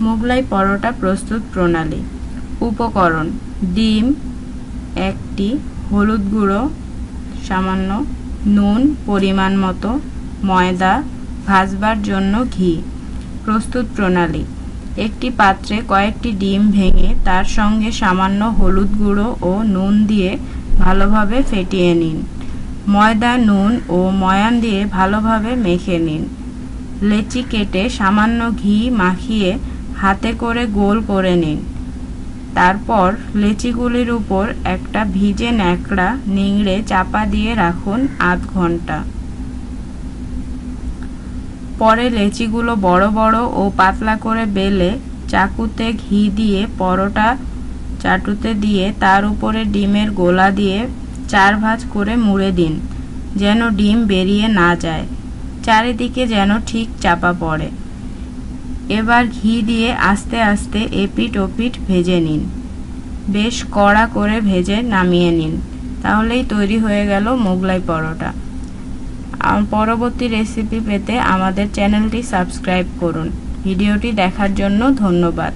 মোগলাই পরোটা প্রস্তুত প্রণালী। উপকরণ: ডিম 1টি, হলুদ গুঁড়ো সামান্য, নুন পরিমাণ মতো, ময়দা, ভাজবার জন্য ঘি। প্রস্তুত প্রণালী: একটি পাত্রে কয়েকটি ডিম ভেঙে তার সঙ্গে সামান্য হলুদ গুঁড়ো ও নুন দিয়ে ভালোভাবে ফেটিয়ে নিন। ময়দা, নুন ও ময়ান দিয়ে ভালোভাবে মেখে নিন। লেচি কেটে সামান্য ঘি মাখিয়ে হাতে করে গোল করে নিন। তারপর লেচিগুলির উপর একটা ভিজে ন্যাকড়া নিংড়ে চাপা দিয়ে রাখুন আধ ঘন্টা। পরে লেচিগুলো বড় বড় ও পাতলা করে বেলে চাকুতে ঘি দিয়ে পরোটা চাটুতে দিয়ে তার উপরে ডিমের গোলা দিয়ে 4 ভাঁজ করে মুড়ে দিন, যেন ডিম বেরিয়ে না যায়, চারিদিকে যেন ঠিক চাপা পড়ে। এবার ঘি দিয়ে আস্তে আস্তে এপিঠ ওপিঠ ভেজে নিন। বেশ কড়া করে ভেজে নামিয়ে নিন। তাহলেই তৈরি হয়ে গেল মোগলাই পরোটা। পরবর্তী রেসিপি পেতে আমাদের চ্যানেলটি সাবস্ক্রাইব করুন। ভিডিওটি দেখার জন্য ধন্যবাদ।